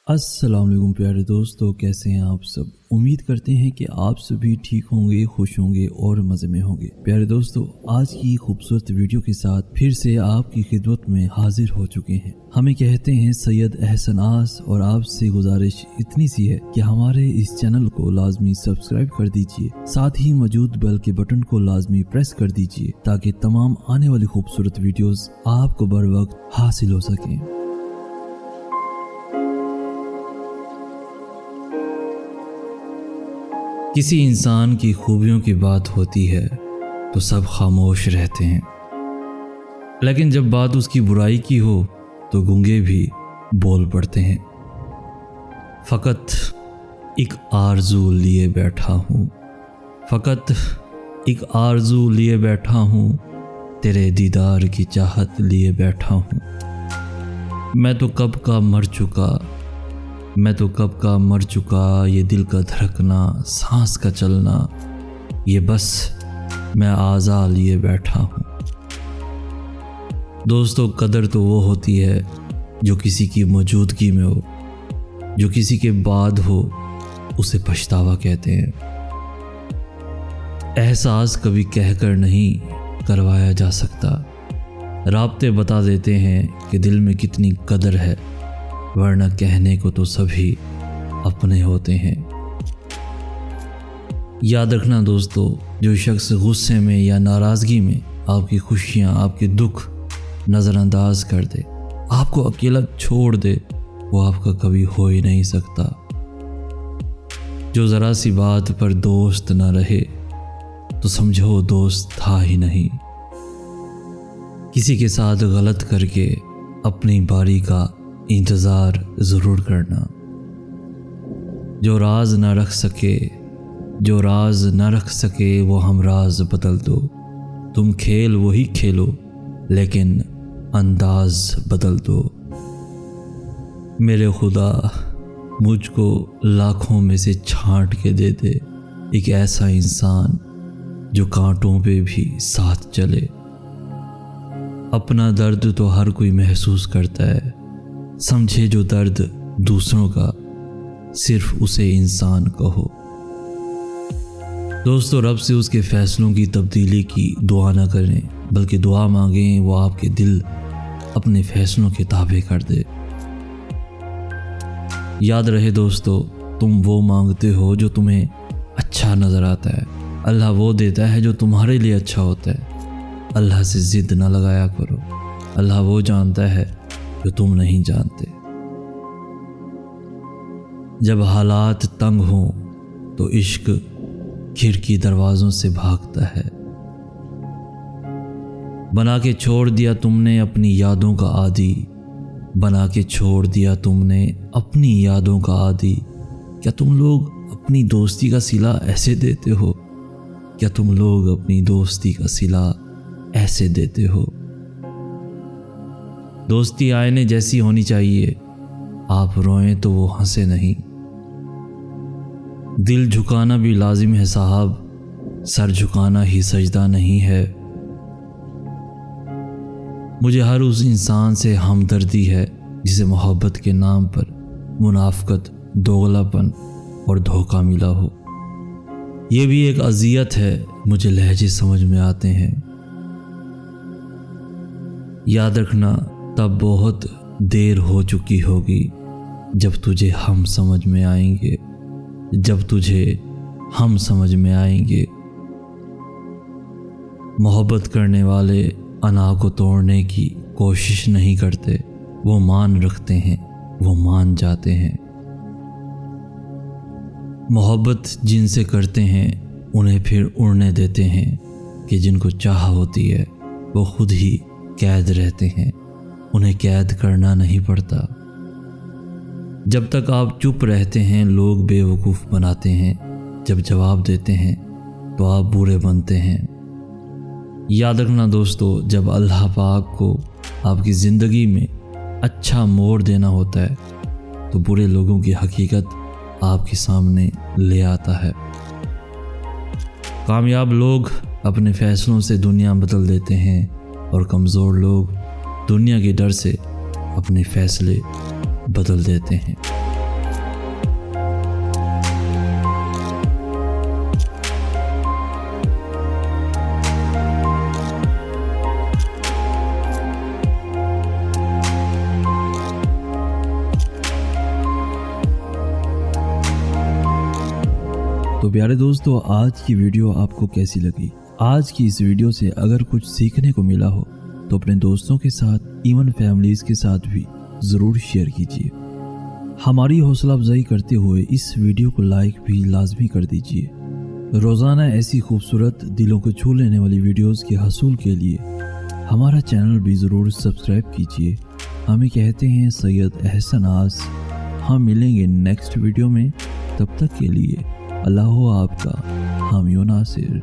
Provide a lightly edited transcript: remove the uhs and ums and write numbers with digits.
अस्सलाम वालेकुम प्यारे दोस्तों, कैसे हैं आप सब। उम्मीद करते हैं कि आप सभी ठीक होंगे, खुश होंगे और मज़े में होंगे। प्यारे दोस्तों, आज की खूबसूरत वीडियो के साथ फिर से आपकी खिदमत में हाजिर हो चुके हैं। हमें कहते हैं सैयद अहसन आस, और आपसे गुजारिश इतनी सी है कि हमारे इस चैनल को लाजमी सब्सक्राइब कर दीजिए, साथ ही मौजूद बेल के बटन को लाजमी प्रेस कर दीजिए ताकि तमाम आने वाली खूबसूरत वीडियोस आपको बर वक्त हासिल हो सकें। किसी इंसान की खूबियों की बात होती है तो सब खामोश रहते हैं, लेकिन जब बात उसकी बुराई की हो तो गूंगे भी बोल पड़ते हैं। फ़कत एक आरज़ू लिए बैठा हूँ, फ़कत एक आरज़ू लिए बैठा हूँ, तेरे दीदार की चाहत लिए बैठा हूँ। मैं तो कब का मर चुका, मैं तो कब का मर चुका, ये दिल का धड़कना, सांस का चलना, ये बस मैं आज़ा लिए बैठा हूँ। दोस्तों, कदर तो वो होती है जो किसी की मौजूदगी में हो, जो किसी के बाद हो उसे पछतावा कहते हैं। एहसास कभी कहकर नहीं करवाया जा सकता, राब्ते बता देते हैं कि दिल में कितनी कदर है, वरना कहने को तो सभी अपने होते हैं। याद रखना दोस्तों, जो शख्स गुस्से में या नाराज़गी में आपकी खुशियाँ, आपके दुख नज़रअंदाज कर दे, आपको अकेला छोड़ दे, वो आपका कभी हो ही नहीं सकता। जो ज़रा सी बात पर दोस्त न रहे तो समझो दोस्त था ही नहीं। किसी के साथ गलत करके अपनी बारी का इंतज़ार ज़रूर करना। जो राज न रख सके, जो राज न रख सके, वो हम राज बदल दो। तुम खेल वही खेलो लेकिन अंदाज बदल दो। मेरे खुदा, मुझको लाखों में से छांट के दे दे एक ऐसा इंसान जो कांटों पे भी साथ चले। अपना दर्द तो हर कोई महसूस करता है, समझे जो दर्द दूसरों का, सिर्फ उसे इंसान कहो। दोस्तों, रब से उसके फैसलों की तब्दीली की दुआ न करें, बल्कि दुआ मांगें वो आपके दिल अपने फैसलों के ताबे कर दे। याद रहे दोस्तों, तुम वो मांगते हो जो तुम्हें अच्छा नज़र आता है, अल्लाह वो देता है जो तुम्हारे लिए अच्छा होता है। अल्लाह से ज़िद न लगाया करो, अल्लाह वो जानता है जो तुम नहीं जानते। जब हालात तंग हों तो इश्क खिड़की दरवाज़ों से भागता है। बना के छोड़ दिया तुमने अपनी यादों का आदी, बना के छोड़ दिया तुमने अपनी यादों का आदी। क्या तुम लोग अपनी दोस्ती का सिला ऐसे देते हो? क्या तुम लोग अपनी दोस्ती का सिला ऐसे देते हो? दोस्ती आईने जैसी होनी चाहिए, आप रोएं तो वो हंसे नहीं। दिल झुकाना भी लाजिम है साहब, सर झुकाना ही सजदा नहीं है। मुझे हर उस इंसान से हमदर्दी है जिसे मोहब्बत के नाम पर मुनाफकत, दोगलापन और धोखा मिला हो। ये भी एक अज़ियत है, मुझे लहजे समझ में आते हैं। याद रखना, तब बहुत देर हो चुकी होगी जब तुझे हम समझ में आएंगे, जब तुझे हम समझ में आएंगे। मोहब्बत करने वाले अना को तोड़ने की कोशिश नहीं करते, वो मान रखते हैं, वो मान जाते हैं। मोहब्बत जिनसे करते हैं उन्हें फिर उड़ने देते हैं, कि जिनको चाह होती है वो खुद ही कैद रहते हैं, उन्हें कैद करना नहीं पड़ता। जब तक आप चुप रहते हैं लोग बेवकूफ़ बनाते हैं, जब जवाब देते हैं तो आप बुरे बनते हैं। याद रखना दोस्तों, जब अल्लाह पाक को आपकी ज़िंदगी में अच्छा मोड़ देना होता है तो बुरे लोगों की हकीकत आपके सामने ले आता है। कामयाब लोग अपने फ़ैसलों से दुनिया बदल देते हैं, और कमज़ोर लोग दुनिया के डर से अपने फ़ैसले बदल देते हैं। پیارے دوستو، آج کی ویڈیو آپ کو کیسی لگی؟ آج کی اس ویڈیو سے اگر کچھ سیکھنے کو ملا ہو تو اپنے دوستوں کے ساتھ، ایون فیملیز کے ساتھ بھی ضرور شیئر کیجیے۔ ہماری حوصلہ افزائی کرتے ہوئے اس ویڈیو کو لائک بھی لازمی کر دیجیے۔ روزانہ ایسی خوبصورت دلوں کو چھو لینے والی ویڈیوز کے حصول کے لیے ہمارا چینل بھی ضرور سبسکرائب کیجیے۔ ہمیں کہتے ہیں سید احسن آس۔ ہم ملیں گے نیکسٹ ویڈیو میں، تب تک کے لیے اللہ ہو آپ کا حامی و ناصر۔